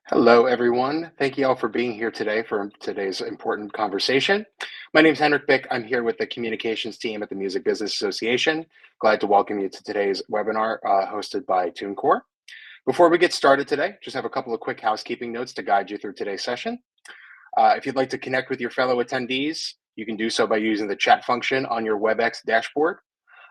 Hello, everyone. Thank you all for being here today for today's important conversation. My name is Henrik Bick. I'm here with the communications team at the Music Business Association. Glad to welcome you to today's webinar hosted by TuneCore. Before we get started today, just have a couple of quick housekeeping notes to guide you through today's session. If you'd like to connect with your fellow attendees, you can do so by using the chat function on your WebEx dashboard.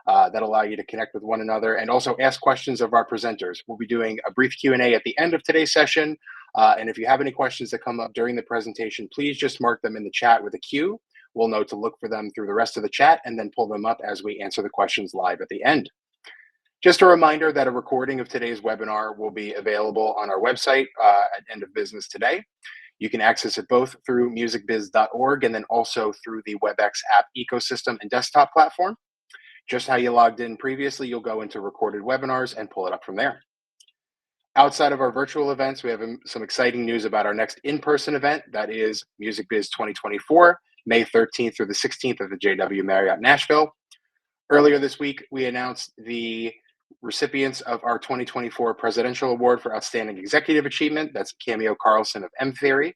That allow you to connect with one another and also ask questions of our presenters. We'll be doing a brief Q&A at the end of today's session. And if you have any questions that come up during the presentation, please just mark them in the chat with a Q. We'll know to look for them through the rest of the chat and then pull them up as we answer the questions live at the end. Just a reminder that a recording of today's webinar will be available on our website at end of business today. You can access it both through musicbiz.org and then also through the WebEx app ecosystem and desktop platform. Just how you logged in previously, you'll go into recorded webinars and pull it up from there. Outside of our virtual events, we have some exciting news about our next in-person event. That is Music Biz 2024, May 13th through the 16th at the JW Marriott Nashville. Earlier this week, we announced the recipients of our 2024 Presidential Award for Outstanding Executive Achievement. That's Cameo Carlson of M Theory.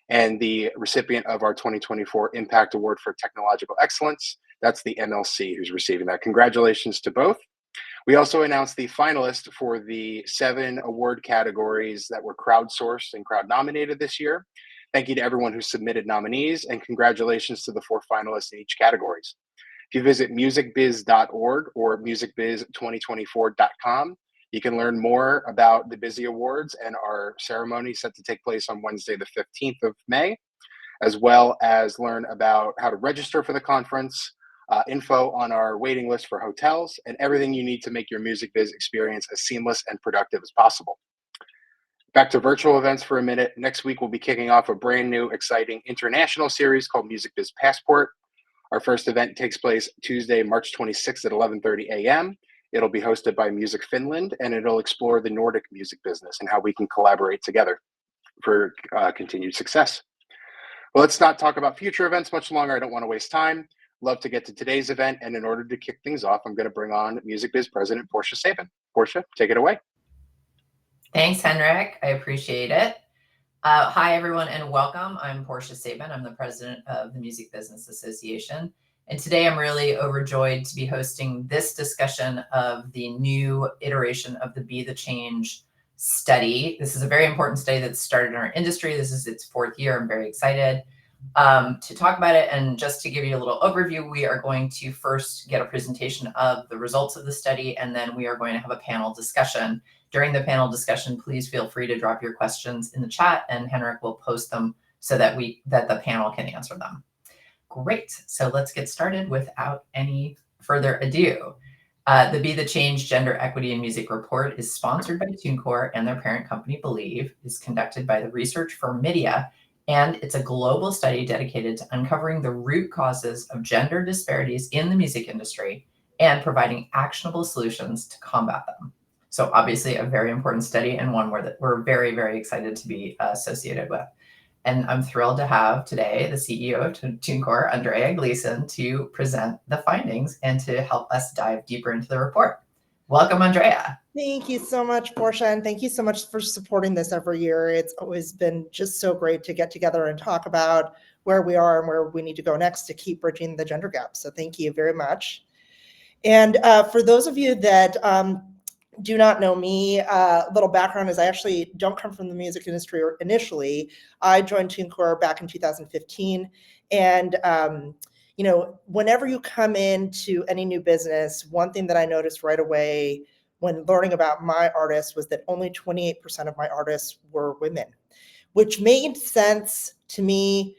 And the recipient of our 2024 Impact Award for Technological Excellence. That's the MLC who's receiving that. Congratulations to both. We also announced the finalists for the 7 award categories that were crowdsourced and crowd nominated this year. Thank you to everyone who submitted nominees, and congratulations to the 4 finalists in each categories. If you visit musicbiz.org or musicbiz2024.com, you can learn more about the Busy Awards and our ceremony set to take place on Wednesday, the 15th of May, as well as learn about how to register for the conference, info on our waiting list for hotels, and everything you need to make your Music Biz experience as seamless and productive as possible. Back to virtual events for a minute. Next week, we'll be kicking off a brand new, exciting international series called Music Biz Passport. Our first event takes place Tuesday, March 26th at 11:30 a.m. It'll be hosted by Music Finland, and it'll explore the Nordic music business and how we can collaborate together for continued success. Well, let's not talk about future events much longer. I don't want to waste time. Love to get to today's event, and in order to kick things off, I'm going to bring on Music Biz President Portia Sabin. Portia, take it away. Thanks, Henrik. I appreciate it. Hi, everyone, and welcome. I'm Portia Sabin. I'm the president of the Music Business Association. And today I'm really overjoyed to be hosting this discussion of the new iteration of the Be the Change study. This is a very important study that started in our industry. This is its 4th year. I'm very excited to talk about it. And just to give you a little overview, we are going to first get a presentation of the results of the study, and then we are going to have a panel discussion. During the panel discussion, please feel free to drop your questions in the chat, and Henrik will post them so that the panel can answer them. Great. So let's get started without any further ado. The Be the Change Gender Equity in Music report is sponsored by TuneCore and their parent company, Believe, is conducted by the research firm Media, and it's a global study dedicated to uncovering the root causes of gender disparities in the music industry and providing actionable solutions to combat them. So obviously a very important study, and one that we're very, very excited to be associated with. And I'm thrilled to have today the CEO of TuneCore, Andreea Gleeson, to present the findings and to help us dive deeper into the report. Welcome, Andreea. Thank you so much, Portia, and thank you so much for supporting this every year. It's always been just so great to get together and talk about where we are and where we need to go next to keep bridging the gender gap. So thank you very much. And for those of you that do not know me, a little background is I actually don't come from the music industry initially. I joined TuneCore back in 2015. And, whenever you come into any new business, one thing that I noticed right away when learning about my artists was that only 28% of my artists were women, which made sense to me.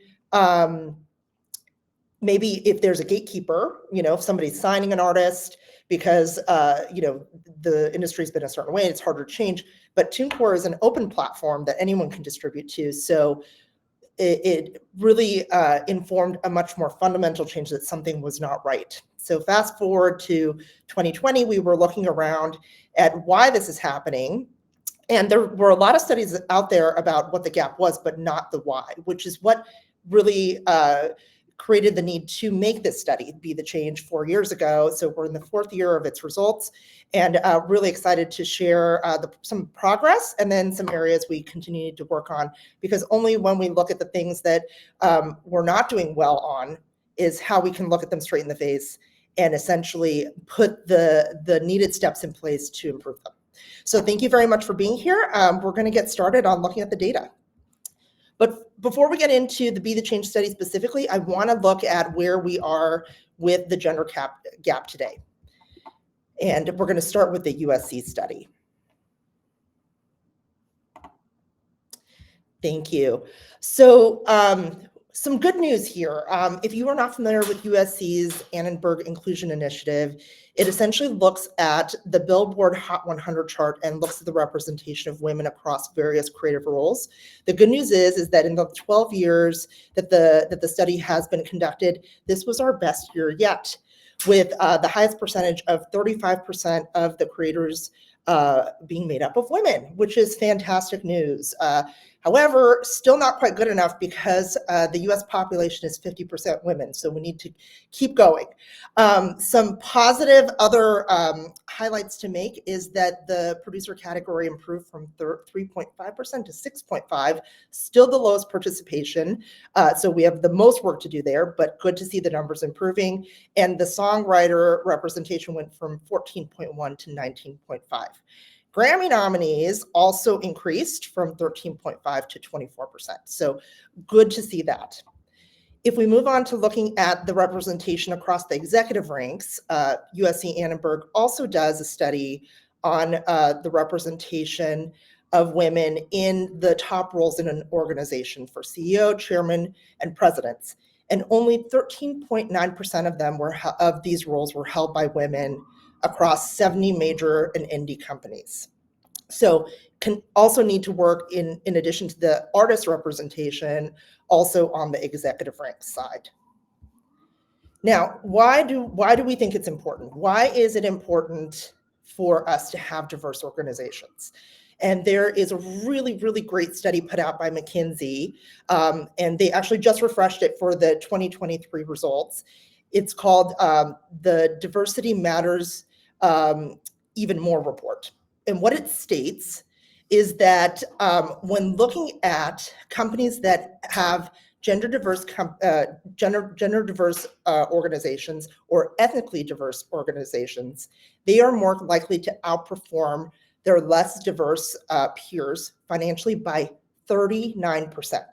Maybe if there's a gatekeeper, if somebody's signing an artist, because the industry's been a certain way, it's harder to change. But TuneCore is an open platform that anyone can distribute to. So it really informed a much more fundamental change that something was not right. So fast forward to 2020, we were looking around at why this is happening. And there were a lot of studies out there about what the gap was, but not the why, which is what really created the need to make this study be the change 4 years ago. So we're in the 4th year of its results, and really excited to share some progress and then some areas we continue to work on, because only when we look at the things that we're not doing well on is how we can look at them straight in the face and essentially put the needed steps in place to improve them. So thank you very much for being here. We're going to get started on looking at the data. But before we get into the Be the Change study specifically, I want to look at where we are with the gender gap today. And we're going to start with the USC study. Thank you. So some good news here. If you are not familiar with USC's Annenberg Inclusion Initiative, it essentially looks at the Billboard Hot 100 chart and looks at the representation of women across various creative roles. The good news is that in the 12 years that the study has been conducted, this was our best year yet, with the highest percentage of 35% of the creators being made up of women, which is fantastic news. However, still not quite good enough, because the US population is 50% women, so we need to keep going. Some positive other highlights to make is that the producer category improved from 3.5% to 6.5%, still the lowest participation. So we have the most work to do there, but good to see the numbers improving. And the songwriter representation went from 14.1 to 19.5. Grammy nominees also increased from 13.5 to 24%. So good to see that. If we move on to looking at the representation across the executive ranks, USC Annenberg also does a study on the representation of women in the top roles in an organization for CEO, chairman, and presidents. And only 13.9% of them of these roles were held by women across 70 major and indie companies. So can also need to work in addition to the artist representation, also on the executive ranks side. Now, why do we think it's important? Why is it important for us to have diverse organizations? And there is a really, really great study put out by McKinsey, and they actually just refreshed it for the 2023 results. It's called the Diversity Matters Even More report. And what it states is that when looking at companies that have gender diverse organizations or ethnically diverse organizations, they are more likely to outperform their less diverse peers financially by 39%.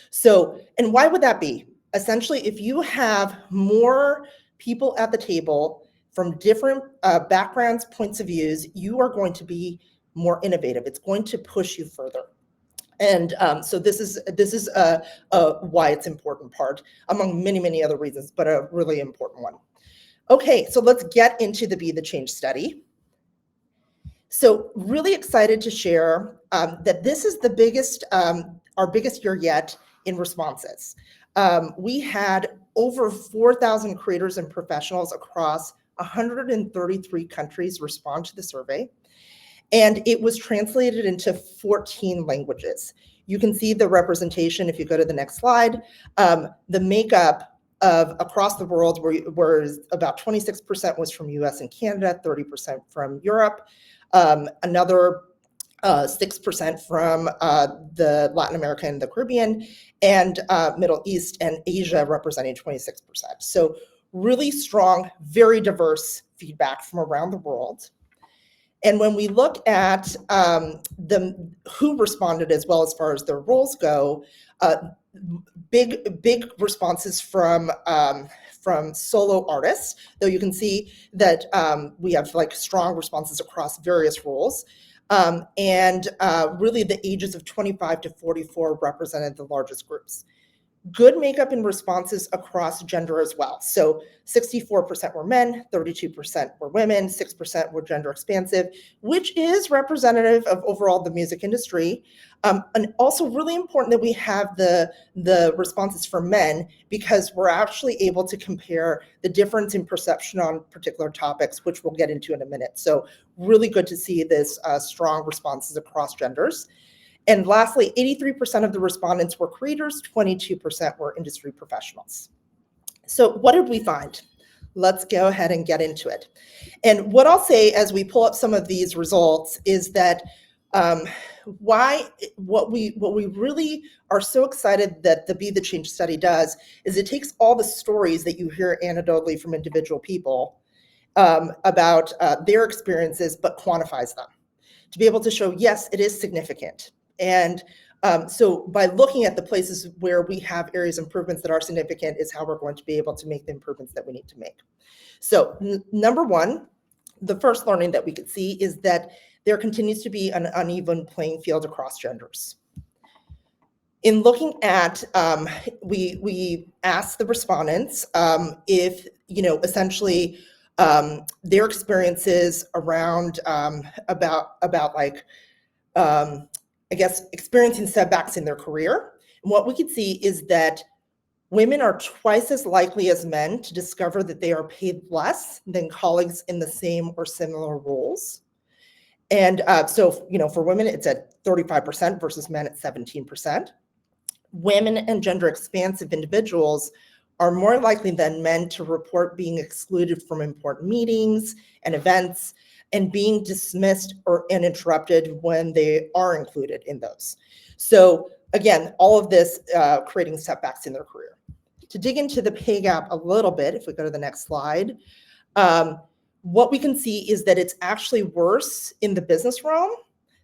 So, and why would that be? Essentially, if you have more people at the table from different backgrounds, points of views, you are going to be more innovative. It's going to push you further. And so this is why it's important part, among many, many other reasons, but a really important one. Okay, so let's get into the Be the Change study. So really excited to share that this is the biggest, our biggest year yet in responses. We had over 4,000 creators and professionals across 133 countries respond to the survey, and it was translated into 14 languages. You can see the representation if you go to the next slide. The makeup of across the world were about 26% was from US and Canada, 30% from Europe, another 6% from the Latin America and the Caribbean, and Middle East and Asia representing 26%. So really strong, very diverse feedback from around the world. And when we look at who responded as well as far as their roles go, big responses from solo artists, though you can see that we have like strong responses across various roles. And really the ages of 25 to 44 represented the largest groups. Good makeup in responses across gender as well. So 64% were men, 32% were women, 6% were gender expansive, which is representative of overall the music industry. And also really important that we have the responses for men, because we're actually able to compare the difference in perception on particular topics, which we'll get into in a minute. So really good to see this strong responses across genders. And lastly, 83% of the respondents were creators, 22% were industry professionals. So what did we find? Let's go ahead and get into it. And what I'll say as we pull up some of these results is that what we really are so excited that the Be the Change study does is it takes all the stories that you hear anecdotally from individual people about their experiences, but quantifies them to be able to show, yes, it is significant. And so by looking at the places where we have areas of improvements that are significant is how we're going to be able to make the improvements that we need to make. So number one, the first learning that we could see is that there continues to be an uneven playing field across genders. In looking at, we asked the respondents if, essentially their experiences around about like, I guess, experiencing setbacks in their career. And what we could see is that women are twice as likely as men to discover that they are paid less than colleagues in the same or similar roles. And so, for women, it's at 35% versus men at 17%. Women and gender expansive individuals are more likely than men to report being excluded from important meetings and events and being dismissed and interrupted when they are included in those. So again, all of this creating setbacks in their career. To dig into the pay gap a little bit, if we go to the next slide, what we can see is that it's actually worse in the business realm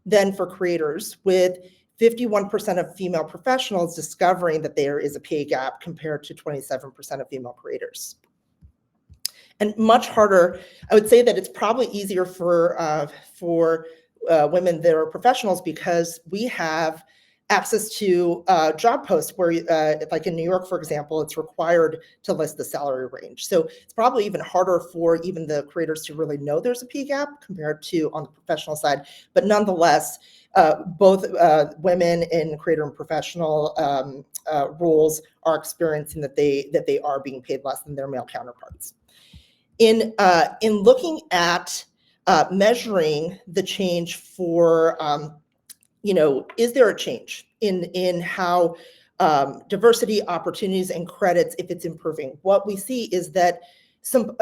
than for creators, with 51% of female professionals discovering that there is a pay gap compared to 27% of female creators. And much harder, I would say that it's probably easier for women that are professionals because we have access to job posts where, like in New York, for example, it's required to list the salary range. So it's probably even harder for even the creators to really know there's a pay gap compared to on the professional side. But nonetheless, both women in creator and professional roles are experiencing that they are being paid less than their male counterparts. In looking at measuring the change for, is there a change in how diversity, opportunities, and credits, if it's improving? What we see is that some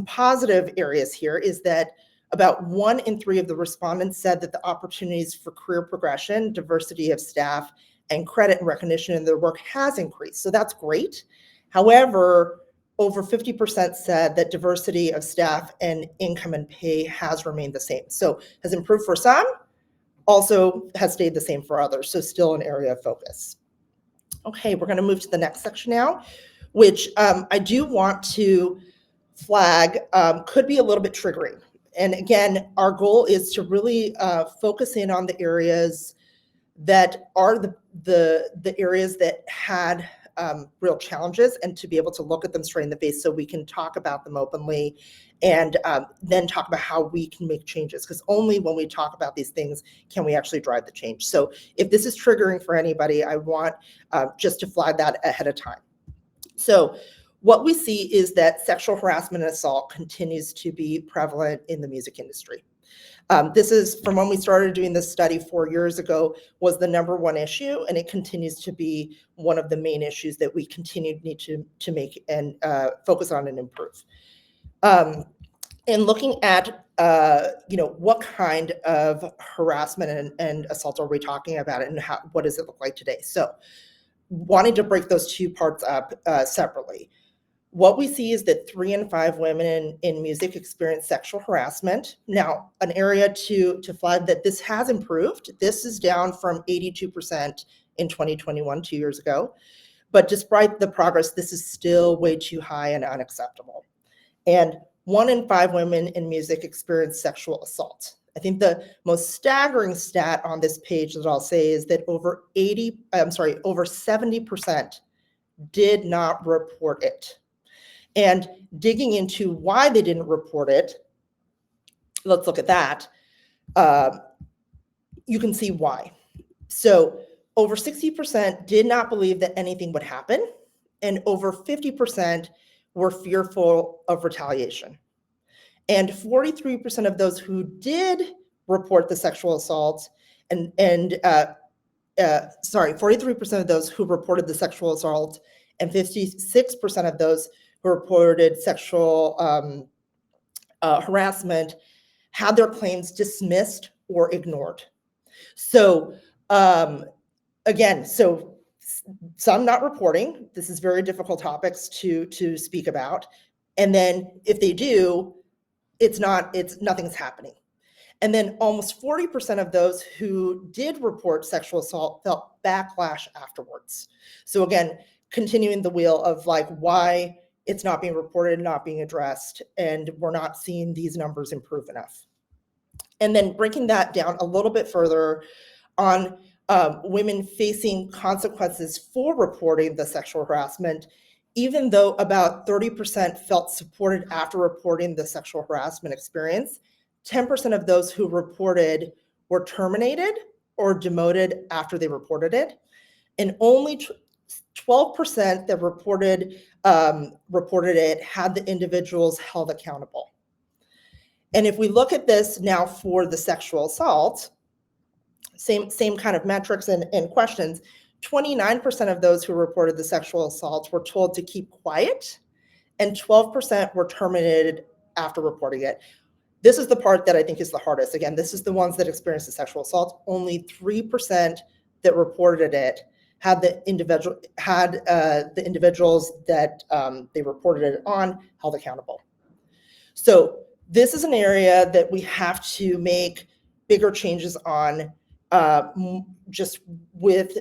positive areas here is that about 1 in 3 of the respondents said that the opportunities for career progression, diversity of staff, and credit and recognition in their work has increased. So that's great. However, over 50% said that diversity of staff and income and pay has remained the same. So has improved for some, also has stayed the same for others. So still an area of focus. Okay, we're going to move to the next section now, which I do want to flag could be a little bit triggering. And again, our goal is to really focus in on the areas that are the areas that had real challenges, and to be able to look at them straight in the face so we can talk about them openly and then talk about how we can make changes, because only when we talk about these things can we actually drive the change. So if this is triggering for anybody, I want just to flag that ahead of time. So what we see is that sexual harassment and assault continues to be prevalent in the music industry. This is from when we started doing this study 4 years ago, was the #1 issue, and it continues to be one of the main issues that we continue to need to make and focus on and improve. And looking at what kind of harassment and assault are we talking about, and what does it look like today? So wanting to break those two parts up separately. What we see is that 3 in 5 women in music experience sexual harassment. Now, an area to flag that this has improved. This is down from 82% in 2021, 2 years ago. But despite the progress, this is still way too high and unacceptable. And 1 in 5 women in music experience sexual assault. I think the most staggering stat on this page that I'll say is that over 70% did not report it. And digging into why they didn't report it, let's look at that. You can see why. So over 60% did not believe that anything would happen, and over 50% were fearful of retaliation. And 43% of those who did report the sexual assault, 43% of those who reported the sexual assault and 56% of those who reported sexual harassment had their claims dismissed or ignored. So again, so some not reporting. This is very difficult topics to speak about. And then if they do, nothing's happening. And then almost 40% of those who did report sexual assault felt backlash afterwards. So again, continuing the wheel of like why it's not being reported, not being addressed, and we're not seeing these numbers improve enough. And then breaking that down a little bit further on women facing consequences for reporting the sexual harassment, even though about 30% felt supported after reporting the sexual harassment experience, 10% of those who reported were terminated or demoted after they reported it, and only 12% that reported it had the individuals held accountable. And if we look at this now for the sexual assault, same kind of metrics and questions, 29% of those who reported the sexual assault were told to keep quiet, and 12% were terminated after reporting it. This is the part that I think is the hardest. Again, this is the ones that experienced the sexual assault. Only 3% that reported it had the individuals that they reported it on held accountable. So this is an area that we have to make bigger changes on, just with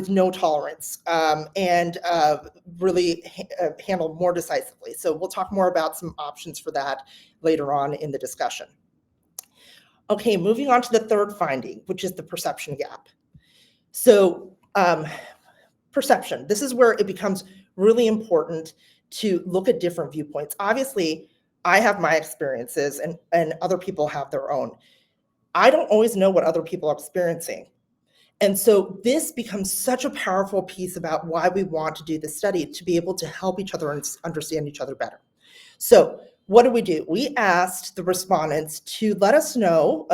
no tolerance, and really handle more decisively. So we'll talk more about some options for that later on in the discussion. Okay, moving on to the third finding, which is the perception gap. So perception, this is where it becomes really important to look at different viewpoints. Obviously, I have my experiences and other people have their own. I don't always know what other people are experiencing. And so this becomes such a powerful piece about why we want to do this study, to be able to help each other and understand each other better. So what do? We asked the respondents to let us know,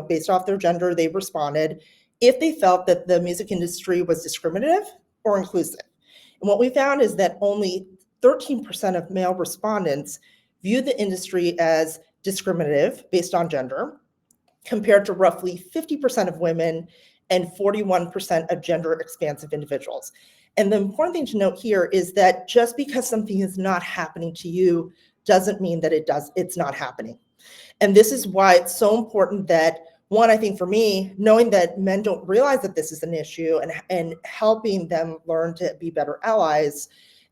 based off their gender, they responded, if they felt that the music industry was discriminative or inclusive. And what we found is that only 13% of male respondents viewed the industry as discriminative based on gender, compared to roughly 50% of women and 41% of gender expansive individuals. And the important thing to note here is that just because something is not happening to you doesn't mean that it's not happening. And this is why it's so important that, one, I think for me, knowing that men don't realize that this is an issue and helping them learn to be better allies,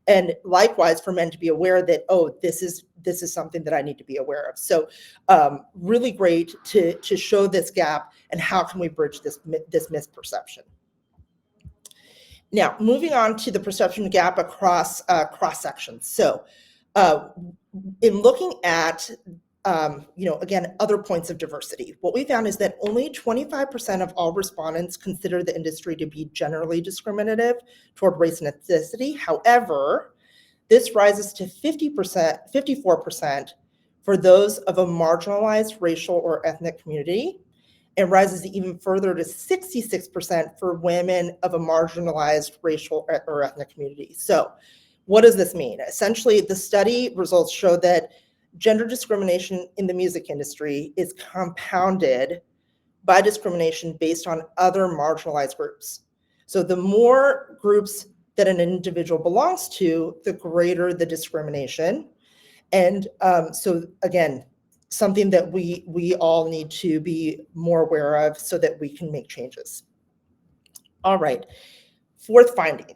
and likewise for men to be aware that, oh, this is something that I need to be aware of. So really great to show this gap and how can we bridge this misperception. Now, moving on to the perception gap across cross sections. So in looking at, again, other points of diversity, what we found is that only 25% of all respondents consider the industry to be generally discriminative toward race and ethnicity. However, this rises to 54% for those of a marginalized racial or ethnic community, and rises even further to 66% for women of a marginalized racial or ethnic community. So what does this mean? Essentially, the study results show that gender discrimination in the music industry is compounded by discrimination based on other marginalized groups. So the more groups that an individual belongs to, the greater the discrimination. And so again, something that we all need to be more aware of so that we can make changes. All right, fourth finding,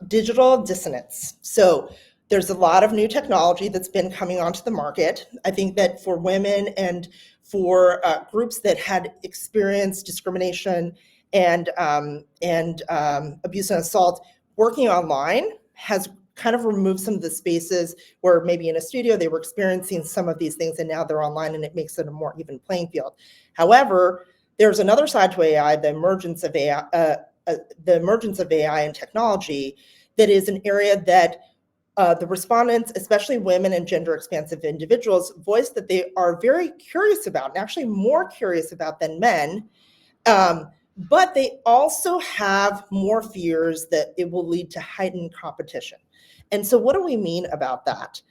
digital dissonance. So there's a lot of new technology that's been coming onto the market. I think that for women and for groups that had experienced discrimination and abuse and assault, working online has kind of removed some of the spaces where maybe in a studio they were experiencing some of these things and now they're online, and it makes it a more even playing field. However, there's another side to AI, the emergence of AI and technology, that is an area that the respondents, especially women and gender expansive individuals, voiced that they are very curious about, and actually more curious about than men, but they also have more fears that it will lead to heightened competition. And so what do we mean about that?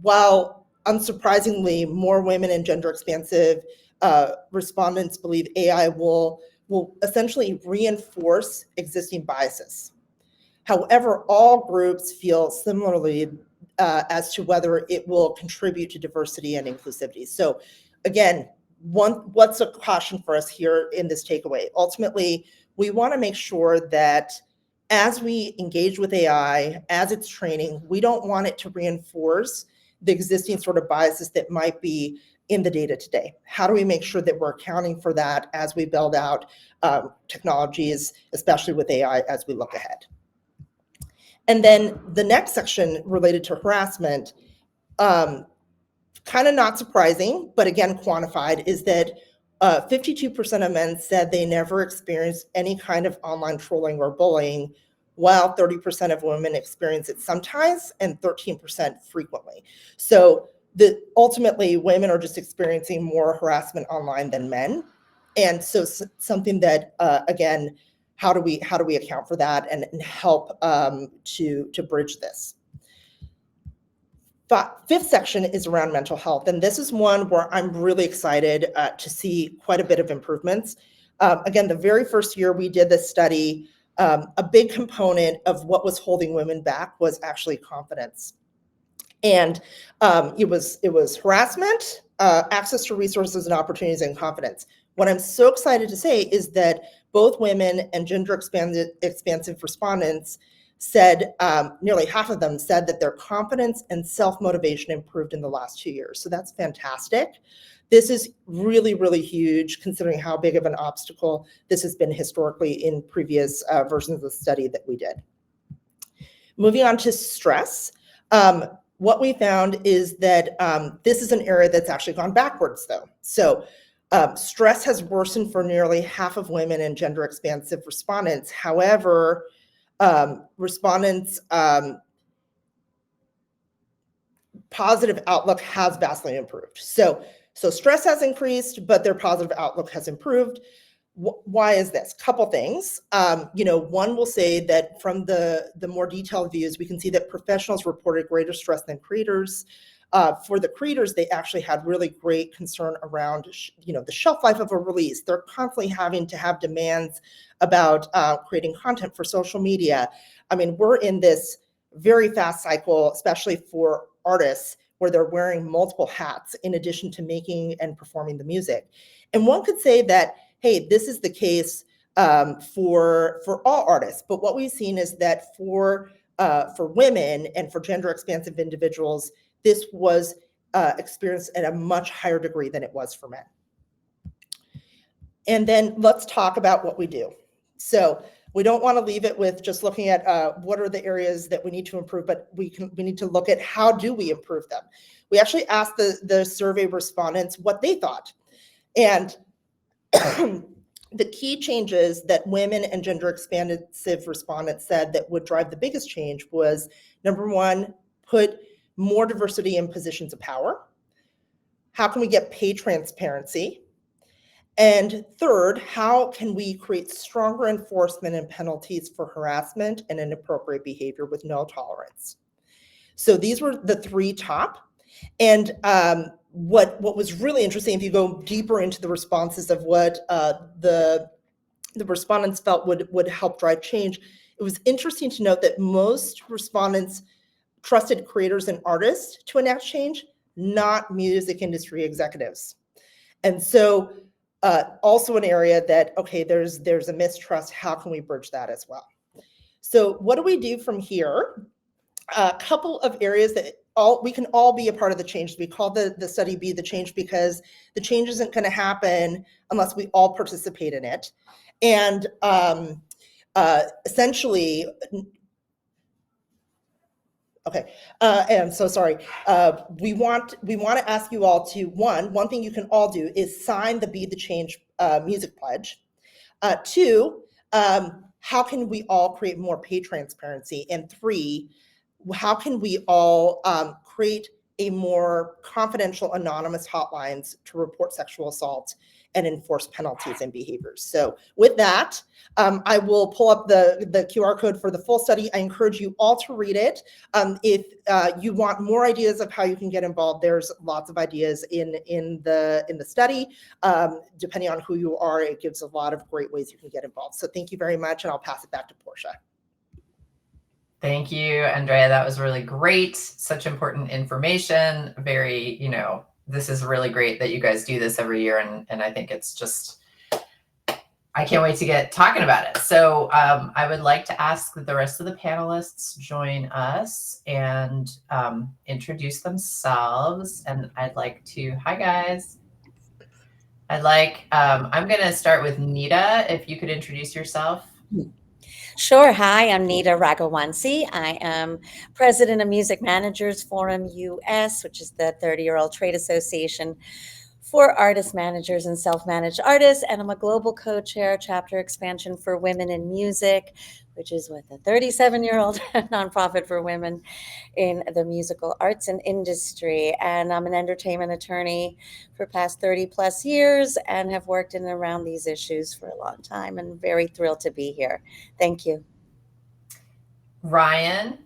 While unsurprisingly, more women and gender expansive respondents believe AI will essentially reinforce existing biases. However, all groups feel similarly as to whether it will contribute to diversity and inclusivity. So again, what's a caution for us here in this takeaway? Ultimately, we want to make sure that as we engage with AI, as it's training, we don't want it to reinforce the existing sort of biases that might be in the data today. How do we make sure that we're accounting for that as we build out technologies, especially with AI, as we look ahead? And then the next section related to harassment, kind of not surprising, but again, quantified, is that 52% of men said they never experienced any kind of online trolling or bullying, while 30% of women experience it sometimes and 13% frequently. So ultimately, women are just experiencing more harassment online than men. And so something that, again, how do we account for that and help to bridge this? Fifth section is around mental health, and this is one where I'm really excited to see quite a bit of improvements. Again, the very first year we did this study, a big component of what was holding women back was actually confidence. And it was harassment, access to resources and opportunities, and confidence. What I'm so excited to say is that both women and gender expansive respondents said, nearly half of them said that their confidence and self-motivation improved in the last 2 years. So that's fantastic. This is really, really huge considering how big of an obstacle this has been historically in previous versions of the study that we did. Moving on to stress. What we found is that this is an area that's actually gone backwards, though. So stress has worsened for nearly half of women and gender expansive respondents. However, respondents' positive outlook has vastly improved. So stress has increased, but their positive outlook has improved. Why is this? Couple things. One will say that from the more detailed views, we can see that professionals reported greater stress than creators. For the creators, they actually had really great concern around, the shelf life of a release. They're constantly having to have demands about creating content for social media. I mean, we're in this very fast cycle, especially for artists, where they're wearing multiple hats in addition to making and performing the music. And one could say that, hey, this is the case for all artists. But what we've seen is that for women and for gender expansive individuals, this was experienced at a much higher degree than it was for men. And then let's talk about what we do. So we don't want to leave it with just looking at what are the areas that we need to improve, but we need to look at how do we improve them. We actually asked the survey respondents what they thought. And the key changes that women and gender expansive respondents said that would drive the biggest change was, number one, put more diversity in positions of power. How can we get pay transparency? And third, how can we create stronger enforcement and penalties for harassment and inappropriate behavior with no tolerance? So these were the three top. And what was really interesting, if you go deeper into the responses of what the respondents felt would help drive change, it was interesting to note that most respondents trusted creators and artists to enact change, not music industry executives. And so also an area that, okay, there's a mistrust. How can we bridge that as well? So what do we do from here? A couple of areas that we can all be a part of the change. We call the study Be the Change because the change isn't going to happen unless we all participate in it. And essentially, okay, and I'm so sorry. We want to ask you all to, one thing you can all do is sign the Be the Change music pledge. Two, how can we all create more pay transparency? And three, how can we all create a more confidential, anonymous hotlines to report sexual assault and enforce penalties and behaviors. So with that, I will pull up the QR code for the full study. I encourage you all to read it. If you want more ideas of how you can get involved, there's lots of ideas in the study. Depending on who you are, it gives a lot of great ways you can get involved. So thank you very much, and I'll pass it back to Portia. Thank you, Andrea. That was really great. Such important information. Very, this is really great that you guys do this every year. And I think it's just, I can't wait to get talking about it. So I would like to ask that the rest of the panelists join us and introduce themselves. And I'd like to, hi guys. I'm going to start with Neeta. If you could introduce yourself. Sure. Hi, I'm Neeta Ragoowansi. I am president of Music Managers Forum US, which is the 30-year-old trade association for artist managers and self-managed artists. And I'm a global co-chair, chapter expansion for women in music, which is with a 37-year-old nonprofit for women in the musical arts and industry. And I'm an entertainment attorney for past 30 plus years and have worked in and around these issues for a long time, and very thrilled to be here. Thank you. Ryan.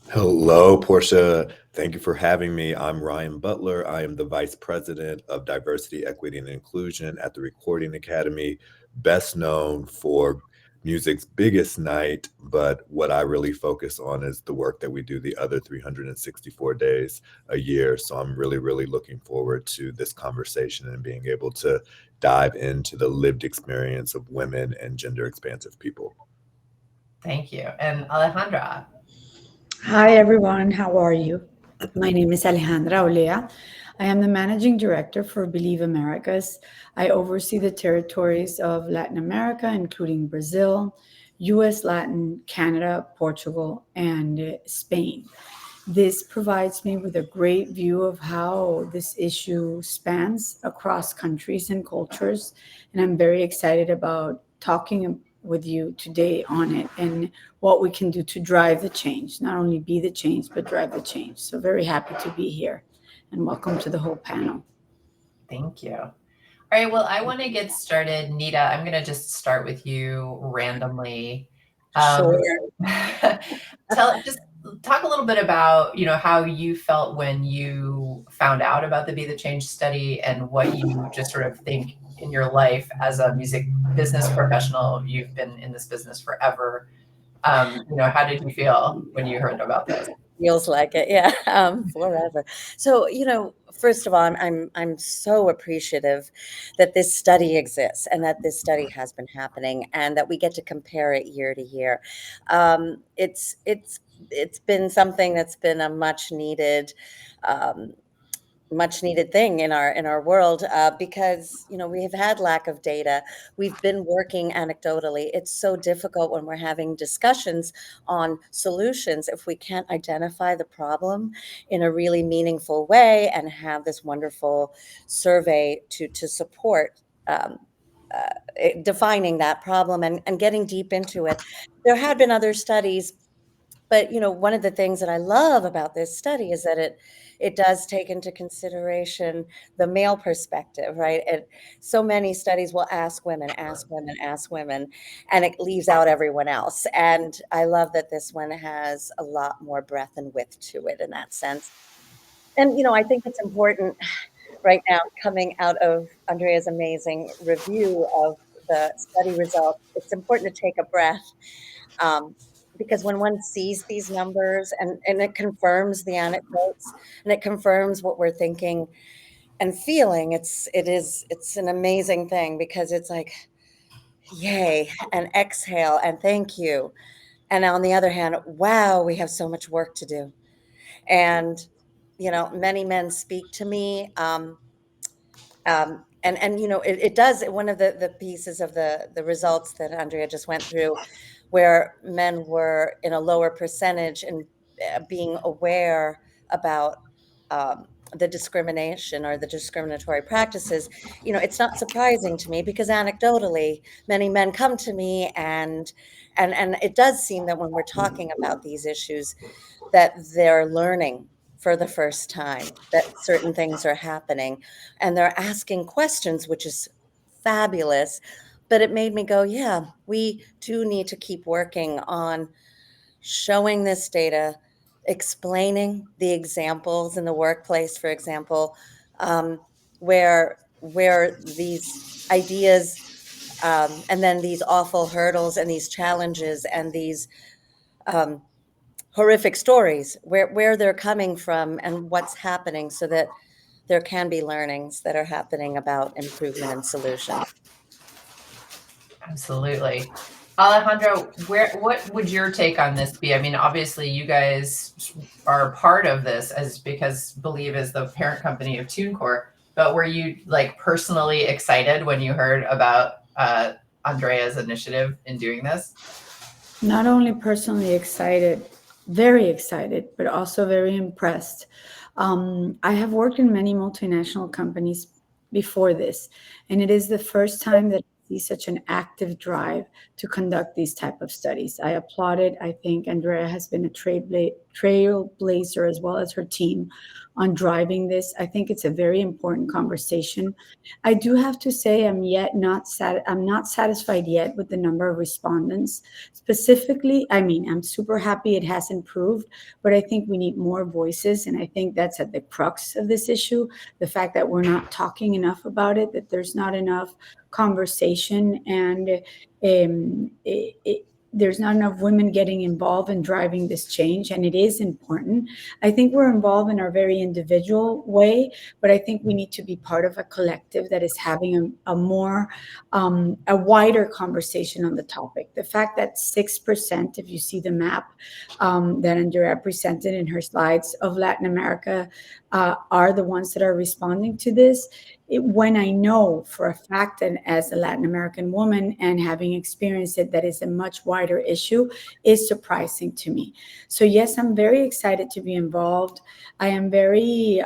Hello, Portia. Thank you for having me. I'm Ryan Butler. I am the Vice President of Diversity, Equity, and Inclusion at the Recording Academy, best known for music's biggest night, but what I really focus on is the work that we do the other 364 days a year. So I'm really, really looking forward to this conversation and being able to dive into the lived experience of women and gender expansive people. Thank you. And Alejandra. Hi, everyone. How are you? My name is Alejandra Olea. I am the Managing Director for Believe Americas. I oversee the territories of Latin America, including Brazil, US, Latin, Canada, Portugal, and Spain. This provides me with a great view of how this issue spans across countries and cultures. And I'm very excited about talking with you today on it and what we can do to drive the change, not only be the change, but drive the change. So very happy to be here, and welcome to the whole panel. Thank you. All right, well, I want to get started. Neeta, I'm going to just start with you randomly. Sure. Just talk a little bit about, how you felt when you found out about the Be the Change study and what you just sort of think in your life as a music business professional. You've been in this business forever. How did you feel when you heard about this? Feels like it, yeah, forever. So, first of all, I'm so appreciative that this study exists and that this study has been happening and that we get to compare it year to year. It's been something that's been a much needed thing in our world because we have had lack of data. We've been working anecdotally. It's so difficult when we're having discussions on solutions if we can't identify the problem in a really meaningful way and have this wonderful survey to support defining that problem and getting deep into it. There had been other studies, but one of the things that I love about this study is that it does take into consideration the male perspective, right? And so many studies will ask women, and it leaves out everyone else. And I love that this one has a lot more breadth and width to it in that sense. And I think it's important right now, coming out of Andrea's amazing review of the study results, it's important to take a breath. Because when one sees these numbers and it confirms the anecdotes and it confirms what we're thinking and feeling, it's an amazing thing because it's like, yay, and exhale and thank you. And on the other hand, wow, we have so much work to do. And, many men speak to me. It does, one of the pieces of the results that Andrea just went through, where men were in a lower percentage and being aware about the discrimination or the discriminatory practices, it's not surprising to me because anecdotally, many men come to me and it does seem that when we're talking about these issues, that they're learning for the first time that certain things are happening and they're asking questions, which is fabulous. But it made me go, yeah, we do need to keep working on showing this data, explaining the examples in the workplace, for example, where these ideas and then these awful hurdles and these challenges and these horrific stories, where they're coming from and what's happening, so that there can be learnings that are happening about improvement and solution. Absolutely. Alejandra, what would your take on this be? I mean, obviously you guys are part of this because Believe is the parent company of TuneCore, but were you like personally excited when you heard about Andrea's initiative in doing this? Not only personally excited, very excited, but also very impressed. I have worked in many multinational companies before this, and it is the first time that I see such an active drive to conduct these type of studies. I applaud it. I think Andreea has been a trailblazer, as well as her team, on driving this. I think it's a very important conversation. I do have to say I'm not satisfied yet with the number of respondents. Specifically, I mean, I'm super happy it has improved, but I think we need more voices, and I think that's at the crux of this issue, the fact that we're not talking enough about it, that there's not enough conversation, and there's not enough women getting involved in driving this change, and it is important. I think we're involved in our very individual way, but I think we need to be part of a collective that is having a more, a wider conversation on the topic. The fact that 6%, if you see the map that Andreea presented in her slides, of Latin America are the ones that are responding to this, when I know for a fact, and as a Latin American woman and having experienced it, that is a much wider issue, is surprising to me. So yes, I'm very excited to be involved. I am very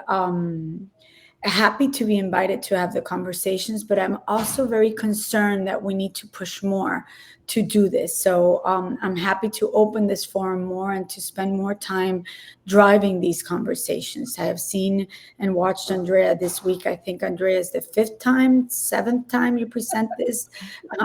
happy to be invited to have the conversations, but I'm also very concerned that we need to push more to do this. So I'm happy to open this forum more and to spend more time driving these conversations. I have seen and watched Andreea this week. I think Andreea is the 7th time you present this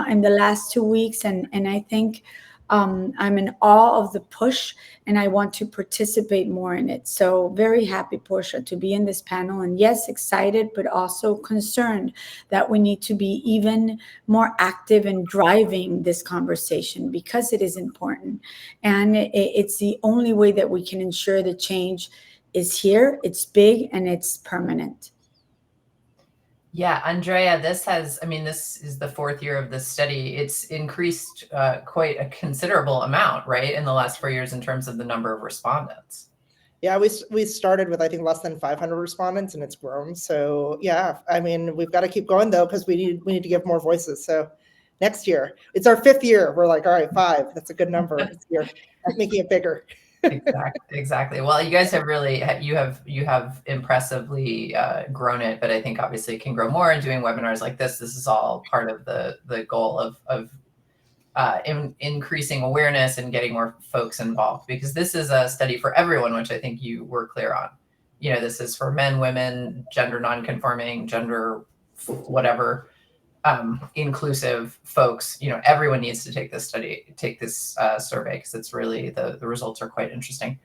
in the last 2 weeks. And I think I'm in awe of the push, and I want to participate more in it. So very happy, Portia, to be in this panel. And yes, excited, but also concerned that we need to be even more active in driving this conversation, because it is important. And it's the only way that we can ensure the change is here, it's big, and it's permanent. Yeah, Andreea, this is the 4th year of this study. It's increased quite a considerable amount, right, in the last 4 years in terms of the number of respondents. Yeah, we started with, I think, less than 500 respondents, and it's grown. So yeah, I mean, we've got to keep going though, because we need to give more voices. So next year, it's our 5th year. We're like, all right, 5. That's a good number. This year, making it bigger. Exactly. Well, you guys have really, you have impressively grown it, but I think obviously it can grow more. And doing webinars like this is all part of the goal of increasing awareness and getting more folks involved, because this is a study for everyone, which I think you were clear on. You know, this is for men, women, gender nonconforming, gender whatever, inclusive folks. You know, everyone needs to take this survey, because it's really, the results are quite interesting.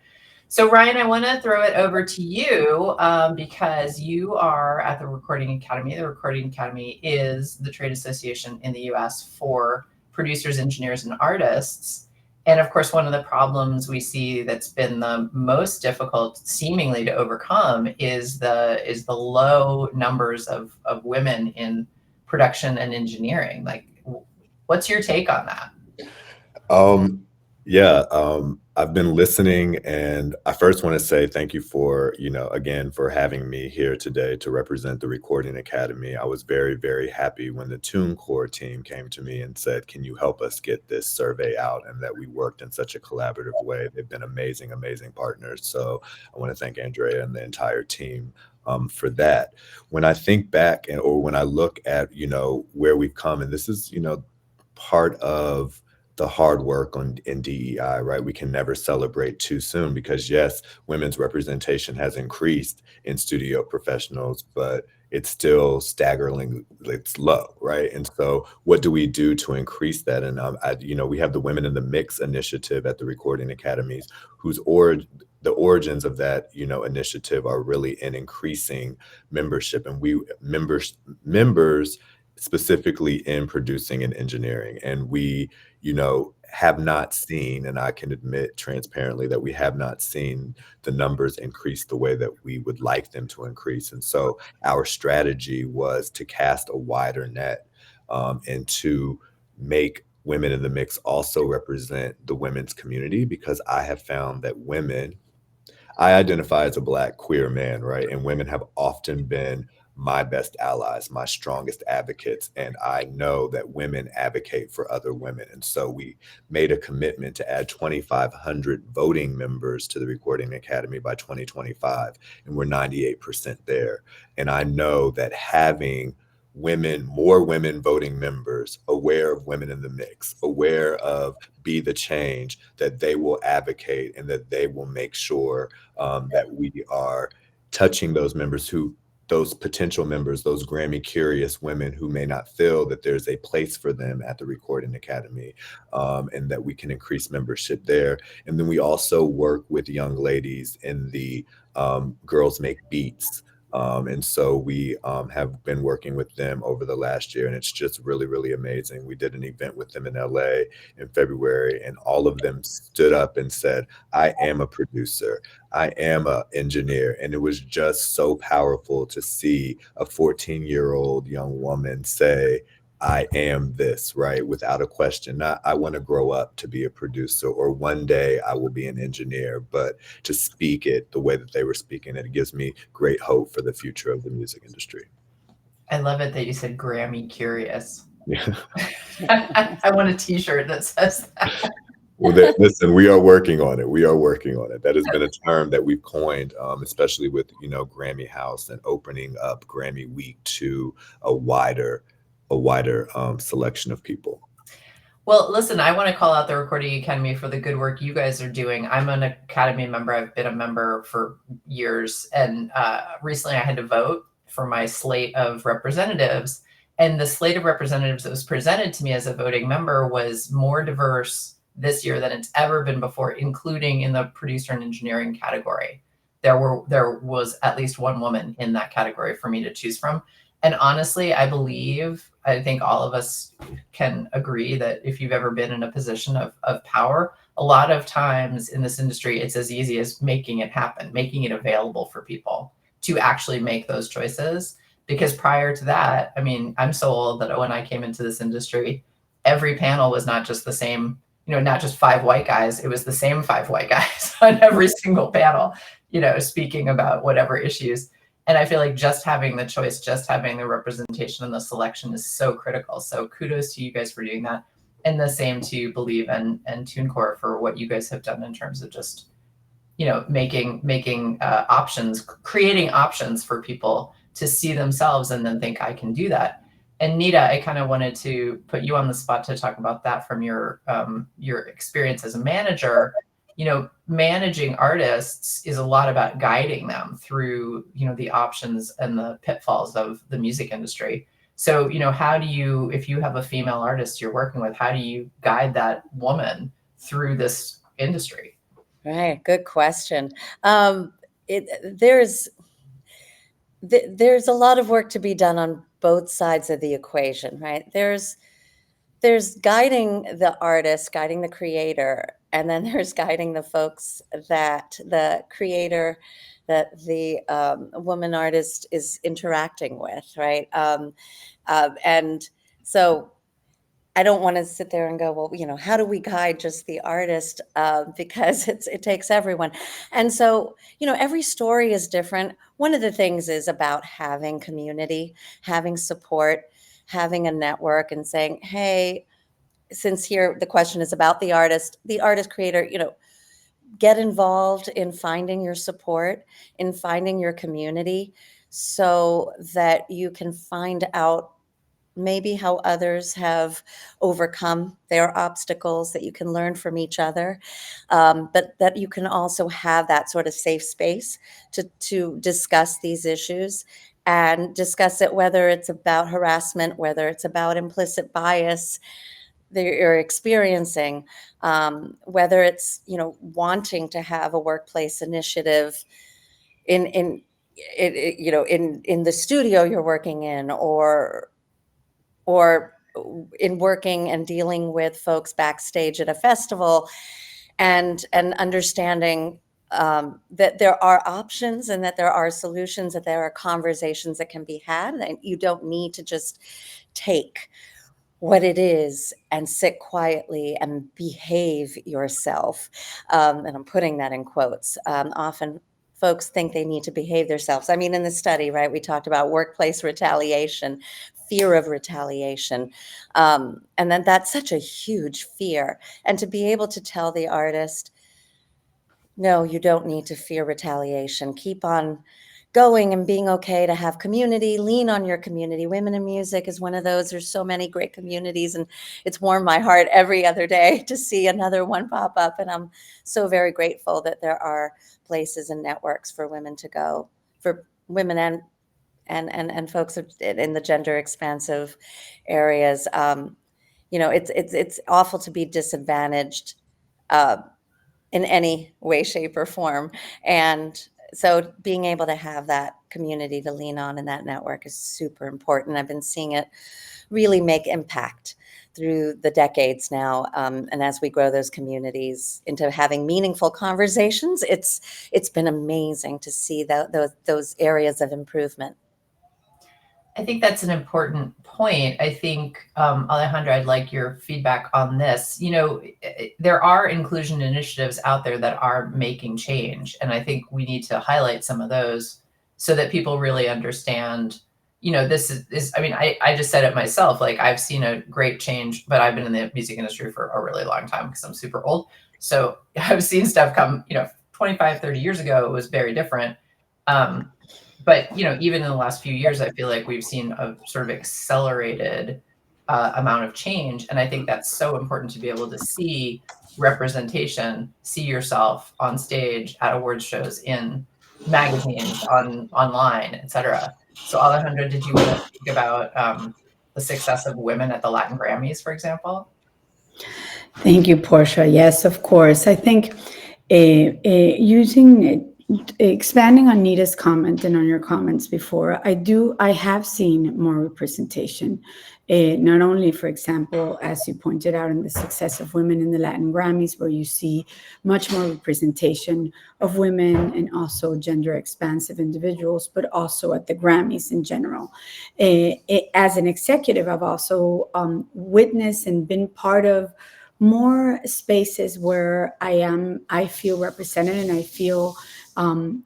So Ryan, I want to throw it over to you because you are at the Recording Academy. The Recording Academy is the trade association in the US for producers, engineers, and artists. And of course, one of the problems we see that's been the most difficult seemingly to overcome is the low numbers of women in production and engineering. Like, what's your take on that? I've been listening, and I first want to say thank you for, again, for having me here today to represent the Recording Academy. I was very, very happy when the TuneCore team came to me and said, can you help us get this survey out, and that we worked in such a collaborative way. They've been amazing, amazing partners. So I want to thank Andreea and the entire team for that. When I think back or when I look at, where we've come, and this is, part of the hard work in DEI, right? We can never celebrate too soon because yes, women's representation has increased in studio professionals, but it's still staggeringly, it's low, right? And so what do we do to increase that? And we have the Women in the Mix initiative at the Recording Academies, the origins of that, initiative are really in increasing membership, and members specifically in producing and engineering. And we, have not seen, and I can admit transparently that we have not seen the numbers increase the way that we would like them to increase. And so our strategy was to cast a wider net, and to make Women in the Mix also represent the women's community, because I have found that I identify as a Black queer man, right? And women have often been my best allies, my strongest advocates. And I know that women advocate for other women. And so we made a commitment to add 2,500 voting members to the Recording Academy by 2025. And we're 98% there. And I know that having more women voting members, aware of Women in the Mix, aware of Be the Change, that they will advocate and that they will make sure that we are touching those potential members, those Grammy curious women who may not feel that there's a place for them at the Recording Academy, and that we can increase membership there. And then we also work with young ladies in the Girls Make Beats. And so we have been working with them over the last year, and it's just really, really amazing. We did an event with them in LA in February, and all of them stood up and said, I am a producer, I am an engineer. And it was just so powerful to see a 14-year-old young woman say, I am this, right? Without a question. Not, I want to grow up to be a producer, or one day I will be an engineer, but to speak it the way that they were speaking it, gives me great hope for the future of the music industry. I love it that you said Grammy curious. Yeah. I want a t-shirt that says that. Well, listen, we are working on it. We are working on it. That has been a term that we've coined, especially with, Grammy House and opening up Grammy Week to a wider selection of people. Well, listen, I want to call out the Recording Academy for the good work you guys are doing. I'm an Academy member. I've been a member for years. And recently I had to vote for my slate of representatives. And the slate of representatives that was presented to me as a voting member was more diverse this year than it's ever been before, including in the producer and engineering category. There was at least one woman in that category for me to choose from. And honestly, I think all of us can agree that if you've ever been in a position of power, a lot of times in this industry, it's as easy as making it happen, making it available for people to actually make those choices. Because prior to that, I mean, I'm so old that when I came into this industry, every panel was not just the same, not just 5 white guys, it was the same 5 white guys on every single panel, speaking about whatever issues. And I feel like just having the choice, just having the representation and the selection is so critical. So kudos to you guys for doing that. And the same to Believe and TuneCore for what you guys have done in terms of just, making options, creating options for people to see themselves and then think, I can do that. And Neeta, I kind of wanted to put you on the spot to talk about that from your experience as a manager. Managing artists is a lot about guiding them through, the options and the pitfalls of the music industry. So, how do you, if you have a female artist you're working with, how do you guide that woman through this industry? Right. Good question. There's a lot of work to be done on both sides of the equation, right? There's guiding the artist, guiding the creator, and then there's guiding the folks that the creator, that the woman artist is interacting with, right? And so I don't want to sit there and go, well, how do we guide just the artist? Because it takes everyone. And so, every story is different. One of the things is about having community, having support, having a network, and saying, hey, since here the question is about the artist creator, get involved in finding your support, in finding your community, so that you can find out maybe how others have overcome their obstacles, that you can learn from each other, but that you can also have that sort of safe space to discuss these issues and discuss it, whether it's about harassment, whether it's about implicit bias that you're experiencing, whether it's, wanting to have a workplace initiative in in the studio you're working in, or in working and dealing with folks backstage at a festival, and understanding that there are options and that there are solutions, that there are conversations that can be had, and you don't need to just take what it is and sit quietly and behave yourself. And I'm putting that in quotes. Often folks think they need to behave themselves. I mean, in the study, right, we talked about workplace retaliation, fear of retaliation. And then that's such a huge fear. And to be able to tell the artist, no, you don't need to fear retaliation. Keep on going and being okay to have community, lean on your community. Women in Music is one of those. There's so many great communities, and it's warmed my heart every other day to see another one pop up. And I'm so very grateful that there are places and networks for women to go, for women and folks in the gender expansive areas. It's awful to be disadvantaged in any way, shape, or form. And so being able to have that community to lean on in that network is super important. I've been seeing it really make impact through the decades now. And as we grow those communities into having meaningful conversations, it's been amazing to see those areas of improvement. I think that's an important point. I think, Alejandra, I'd like your feedback on this. There are inclusion initiatives out there that are making change. And I think we need to highlight some of those so that people really understand, this is, I just said it myself, like I've seen a great change, but I've been in the music industry for a really long time because I'm super old. So I've seen stuff come, 25, 30 years ago, it was very different. But even in the last few years, I feel like we've seen a sort of accelerated amount of change, and I think that's so important to be able to see representation, see yourself on stage at awards shows, in magazines, online, etc. So, Alejandra, did you want to speak about the success of women at the Latin Grammys, for example? Thank you, Portia. Yes, of course. I think expanding on Neeta's comment and on your comments before, I have seen more representation, not only, for example, as you pointed out, in the success of women in the Latin Grammys, where you see much more representation of women and also gender expansive individuals, but also at the Grammys in general. As an executive, I've also witnessed and been part of more spaces where I feel represented, and I feel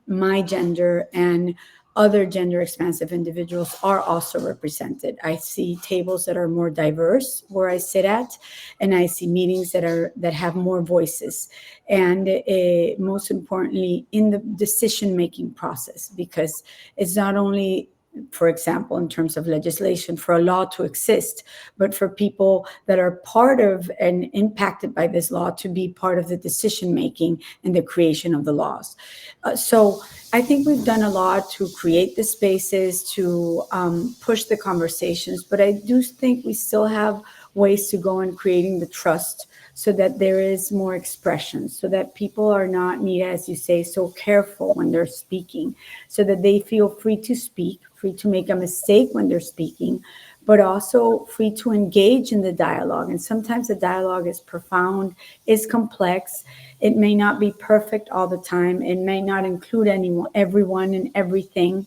my gender and other gender expansive individuals are also represented. I see tables that are more diverse where I sit at, and I see meetings that have more voices, and most importantly, in the decision-making process, because it's not only, for example, in terms of legislation, for a law to exist, but for people that are part of and impacted by this law to be part of the decision-making and the creation of the laws. So I think we've done a lot to create the spaces, to push the conversations, but I do think we still have ways to go in creating the trust so that there is more expression, so that people are not, Neeta, as you say, so careful when they're speaking, so that they feel free to speak, free to make a mistake when they're speaking, but also free to engage in the dialogue. And sometimes the dialogue is profound, is complex. It may not be perfect all the time. It may not include everyone and everything.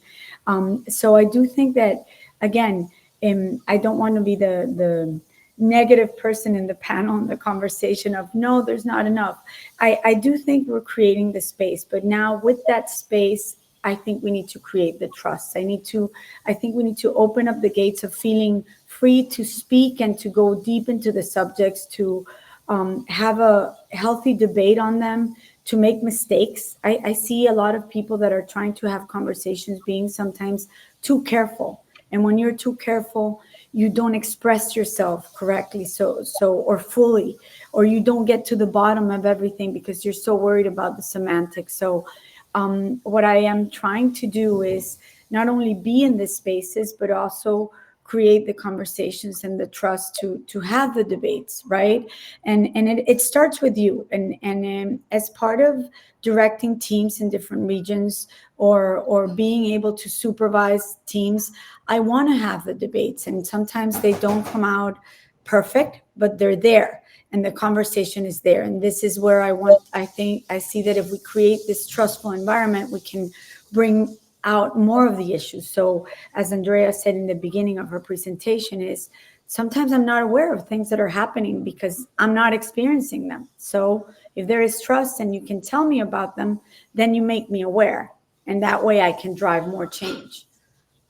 So I do think that, again, I don't want to be the negative person in the panel, in the conversation of, no, there's not enough. I do think we're creating the space, but now with that space, I think we need to create the trust. I think we need to open up the gates of feeling free to speak and to go deep into the subjects, to have a healthy debate on them, to make mistakes. I see a lot of people that are trying to have conversations being sometimes too careful. And when you're too careful, you don't express yourself correctly, or fully, or you don't get to the bottom of everything because you're so worried about the semantics. So what I am trying to do is not only be in these spaces, but also create the conversations and the trust to have the debates, right? And it starts with you. And as part of directing teams in different regions, or being able to supervise teams, I want to have the debates. And sometimes they don't come out perfect, but they're there. And the conversation is there. And this is where I see that if we create this trustful environment, we can bring out more of the issues. So as Andreea said in the beginning of her presentation, is sometimes I'm not aware of things that are happening because I'm not experiencing them. So if there is trust and you can tell me about them, then you make me aware. And that way I can drive more change.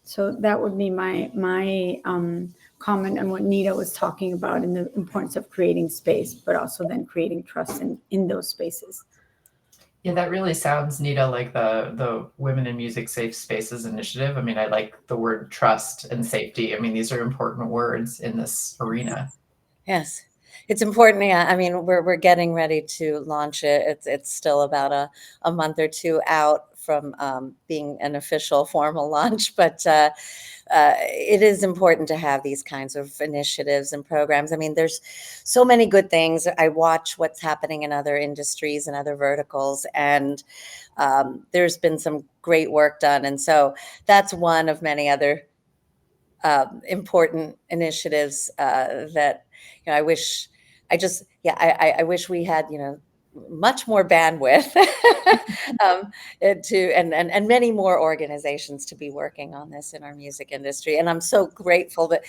So that would be my comment on what Neeta was talking about, in the importance of creating space, but also then creating trust in those spaces. Yeah, that really sounds, Neeta, like the Women in Music Safe Spaces initiative. I mean, I like the word trust and safety. I mean, these are important words in this arena. Yes, it's important. Yeah, I mean, we're getting ready to launch it. It's still about a month or two out from being an official formal launch, but it is important to have these kinds of initiatives and programs. I mean, there's so many good things. I watch what's happening in other industries and other verticals, and there's been some great work done. And so that's one of many other important initiatives that, I wish I wish we had, much more bandwidth and many more organizations to be working on this in our music industry. And I'm so grateful that,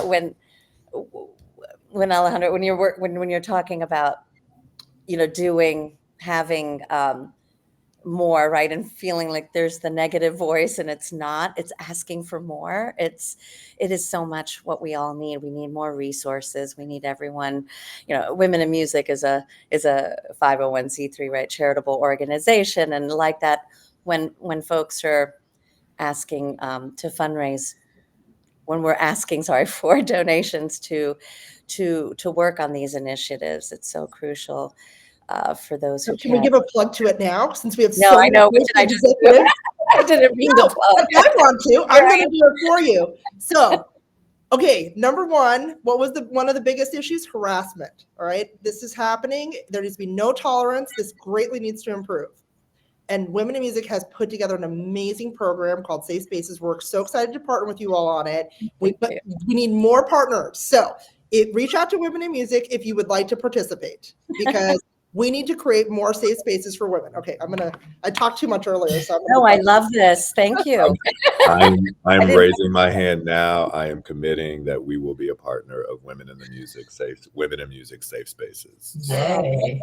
when Alejandra, when you're talking about, having more, right, and feeling like there's the negative voice, and it's asking for more. It is so much what we all need. We need more resources. We need everyone. Women in Music is a 501c3, right, charitable organization, and like that, when folks are asking to fundraise, when we're asking, for donations to work on these initiatives, it's so crucial. For those who can we give a plug to it now, since we have no, so I know, but did I just do it? I didn't mean to plug. I want to. I'm going to do it for you. So, okay, number one, what was one of the biggest issues? Harassment. All right, this is happening. There needs to be no tolerance. This greatly needs to improve. And Women in Music has put together an amazing program called Safe Spaces. We're so excited to partner with you all on it. We need more partners. So reach out to Women in Music if you would like to participate, because we need to create more safe spaces for women. Okay, I talked too much earlier. So I love this. Thank you. I'm raising my hand now. I am committing that we will be a partner of Women in Music Safe Spaces. Yay.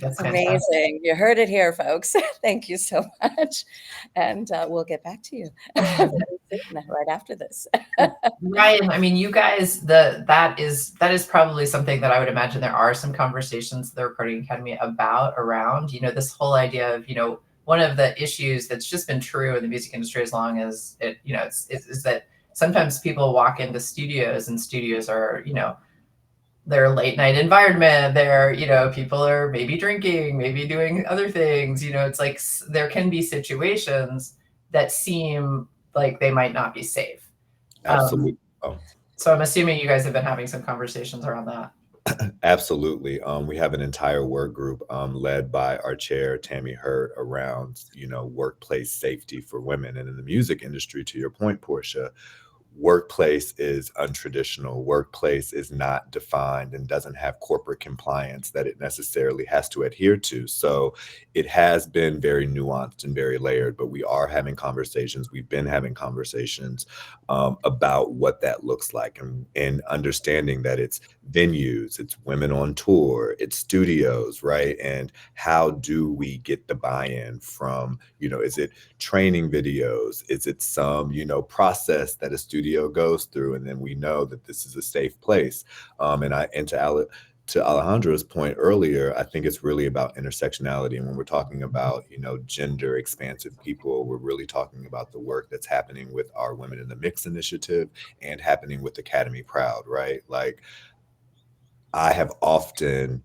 That's amazing. You heard it here, folks. Thank you so much. And we'll get back to you right after this. Ryan, I mean, you guys, that is probably something that I would imagine there are some conversations the Recording Academy around, this whole idea of, one of the issues that's just been true in the music industry as long as it, is that sometimes people walk into studios, and studios are, their late night environment. They're, people are maybe drinking, maybe doing other things. It's like there can be situations that seem like they might not be safe. Absolutely. So I'm assuming you guys have been having some conversations around that. Absolutely. We have an entire work group led by our chair, Tammy Hurt, around, workplace safety for women. And in the music industry, to your point, Portia, workplace is untraditional. Workplace is not defined and doesn't have corporate compliance that it necessarily has to adhere to. So it has been very nuanced and very layered, but we are having conversations. We've been having conversations about what that looks like, and understanding that it's venues, it's women on tour, it's studios, right? And how do we get the buy-in from, is it training videos? Is it some, process that a studio goes through, and then we know that this is a safe place? And to Alejandra's point earlier, I think it's really about intersectionality. And when we're talking about, gender expansive people, we're really talking about the work that's happening with our Women in the Mix initiative and happening with Academy Proud, right? Like, I have often,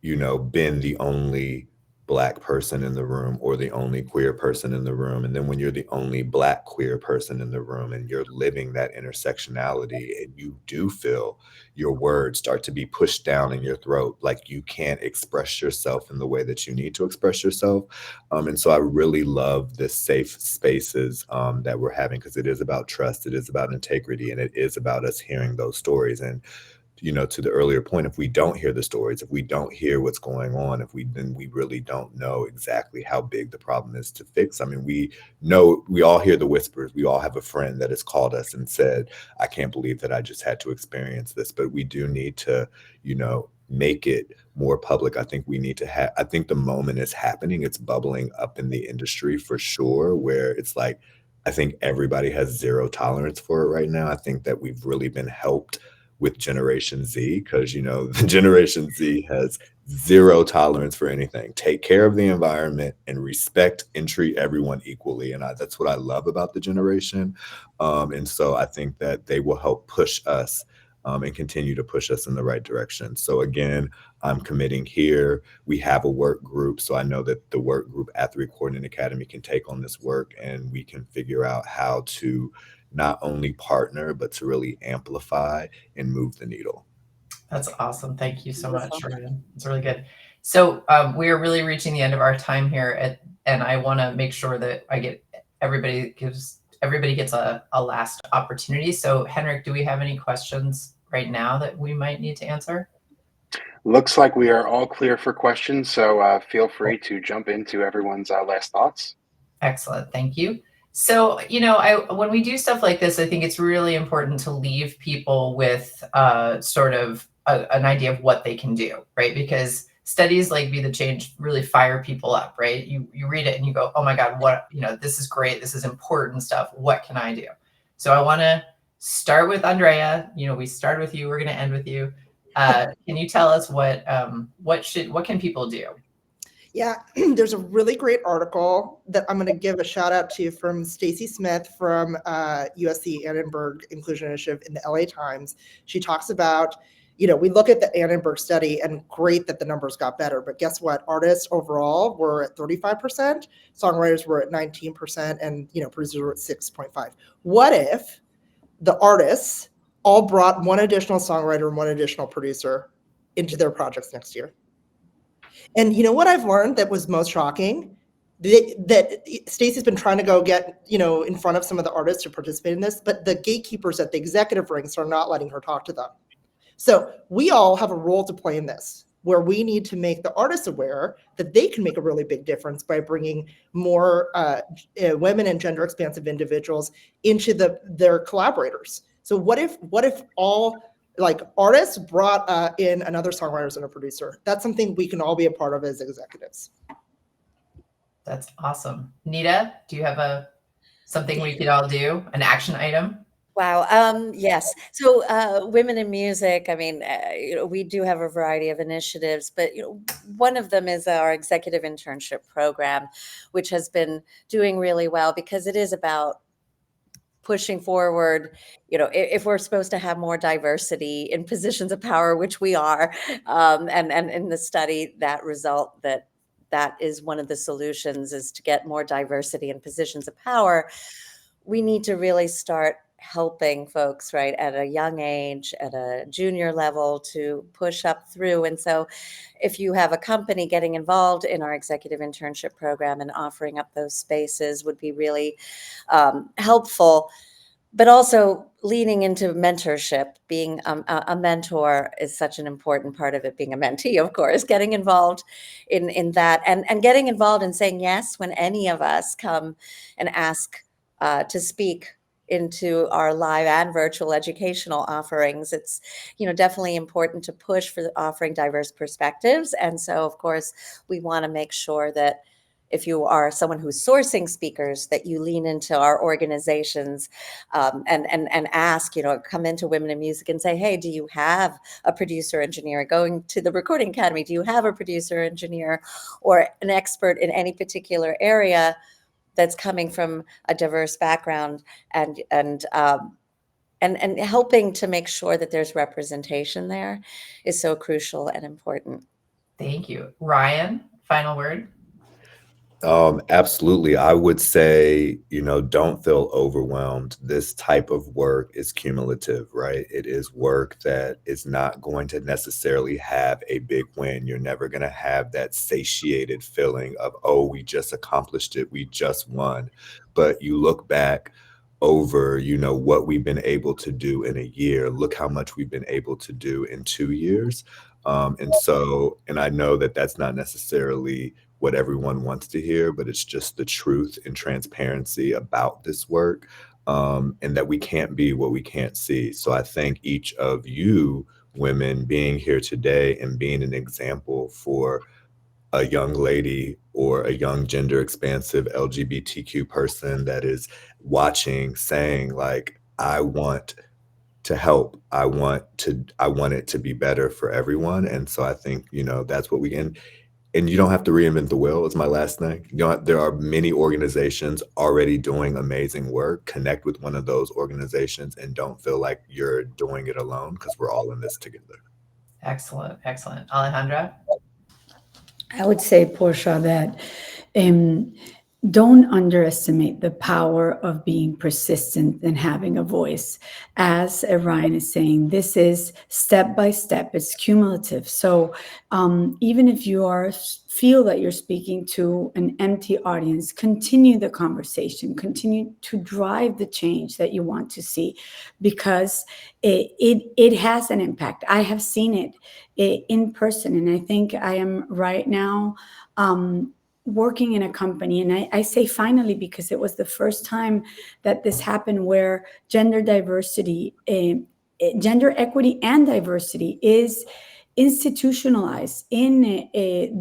been the only Black person in the room or the only queer person in the room. And then when you're the only Black queer person in the room and you're living that intersectionality, and you do feel your words start to be pushed down in your throat, like you can't express yourself in the way that you need to express yourself. And so I really love the safe spaces that we're having, because it is about trust, it is about integrity, and it is about us hearing those stories. And to the earlier point, if we don't hear the stories, if we don't hear what's going on, then we really don't know exactly how big the problem is to fix. I mean, we all hear the whispers. We all have a friend that has called us and said, I can't believe that I just had to experience this. But we do need to, make it more public. I think I think the moment is happening. It's bubbling up in the industry for sure, where it's like, I think everybody has zero tolerance for it right now. I think that we've really been helped with Generation Z, because the Generation Z has zero tolerance for anything. Take care of the environment and respect and treat everyone equally. And that's what I love about the generation. And so I think that they will help push us and continue to push us in the right direction. So again, I'm committing here. We have a work group, so I know that the work group at the Recording Academy can take on this work, and we can figure out how to not only partner, but to really amplify and move the needle. That's awesome. Thank you so much, Beautiful. Ryan. It's really good. So we are really reaching the end of our time here, and I want to make sure that everybody gets a last opportunity. So Henrik, do we have any questions right now that we might need to answer? Looks like we are all clear for questions, so feel free to jump into everyone's last thoughts. Excellent. Thank you. So, when we do stuff like this, I think it's really important to leave people with sort of an idea of what they can do, right? Because studies like Be the Change really fire people up, right? You read it and you go, oh my God, this is great. This is important stuff. What can I do? So I want to start with Andreea. We started with you. We're going to end with you. Can you tell us what can people do? Yeah, there's a really great article that I'm going to give a shout out to from Stacy Smith from USC Annenberg Inclusion Initiative in the LA Times. She talks about, we look at the Annenberg study, and great that the numbers got better, but guess what? Artists overall were at 35%, songwriters were at 19%, and producers were at 6.5%. What if the artists all brought one additional songwriter and one additional producer into their projects next year? And what I've learned that was most shocking, that Stacey's been trying to go get, in front of some of the artists to participate in this, but the gatekeepers at the executive ranks are not letting her talk to them. So we all have a role to play in this, where we need to make the artists aware that they can make a really big difference by bringing more women and gender expansive individuals into their collaborators. So what if all artists brought in another songwriter and a producer? That's something we can all be a part of as executives. That's awesome. Neeta, do you have something we could all do, an action item? Wow. Yes. So women in music, I mean, we do have a variety of initiatives, but one of them is our executive internship program, which has been doing really well, because it is about pushing forward, if we're supposed to have more diversity in positions of power, which we are, and in the study, that is one of the solutions, is to get more diversity in positions of power. We need to really start helping folks, right, at a young age, at a junior level, to push up through. And so if you have a company getting involved in our executive internship program and offering up those spaces would be really helpful. But also leaning into mentorship, being a mentor is such an important part of it, being a mentee, of course, getting involved in that, and getting involved in saying yes when any of us come and ask to speak into our live and virtual educational offerings. It's definitely important to push for offering diverse perspectives. And so, of course, we want to make sure that if you are someone who's sourcing speakers, that you lean into our organizations and ask, come into Women in Music and say, hey, do you have a producer engineer? Going to the Recording Academy, do you have a producer engineer or an expert in any particular area that's coming from a diverse background, and helping to make sure that there's representation there is so crucial and important. Thank you. Ryan, final word. Absolutely. I would say, don't feel overwhelmed. This type of work is cumulative, right? It is work that is not going to necessarily have a big win. You're never going to have that satiated feeling of, oh, we just accomplished it. We just won. But you look back over, what we've been able to do in a year. Look how much we've been able to do in 2 years. And I know that that's not necessarily what everyone wants to hear, but it's just the truth and transparency about this work, and that we can't be what we can't see. So I thank each of you women being here today and being an example for a young lady or a young gender expansive LGBTQ person that is watching, saying like, I want to help. I want it to be better for everyone. And so I think, that's what we can. And you don't have to reinvent the wheel, is my last thing. There are many organizations already doing amazing work. Connect with one of those organizations and don't feel like you're doing it alone, because we're all in this together. Excellent. Excellent. Alejandra? I would say, Portia, that don't underestimate the power of being persistent and having a voice. As Ryan is saying, this is step by step, it's cumulative. So even if you feel that you're speaking to an empty audience, continue the conversation, continue to drive the change that you want to see, because it has an impact. I have seen it in person, and I think I am right now working in a company, and I say finally because it was the first time that this happened, where gender diversity, gender equity and diversity is institutionalized in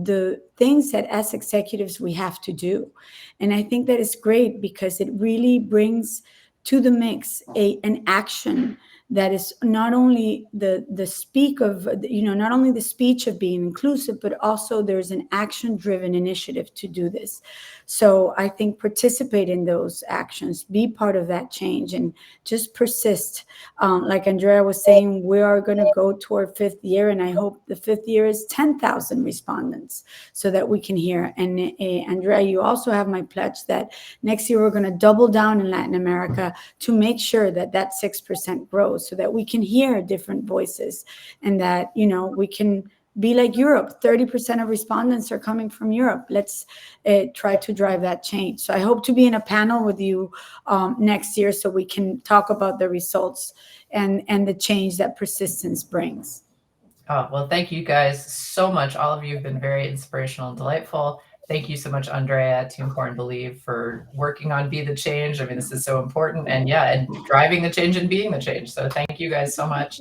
the things that as executives we have to do. And I think that is great, because it really brings to the mix an action that is not only the speak of, not only the speech of being inclusive, but also there's an action-driven initiative to do this. So I think participate in those actions, be part of that change, and just persist. Like Andreea was saying, we are going to go to our 5th year, and I hope the 5th year is 10,000 respondents so that we can hear. And Andreea, you also have my pledge that next year we're going to double down in Latin America to make sure that 6% grows, so that we can hear different voices, and that, we can be like Europe. 30% of respondents are coming from Europe. Let's try to drive that change. So I hope to be in a panel with you next year, so we can talk about the results and the change that persistence brings. Oh, well, thank you guys so much. All of you have been very inspirational and delightful. Thank you so much, Andreea, TuneCore and Believe, for working on Be the Change. I mean, this is so important, and driving the change and being the change. So thank you guys so much.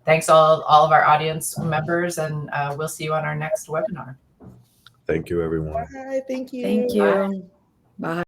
Thanks all of our audience members, and we'll see you on our next webinar. Thank you, everyone. Bye. Thank you. Thank you. Bye.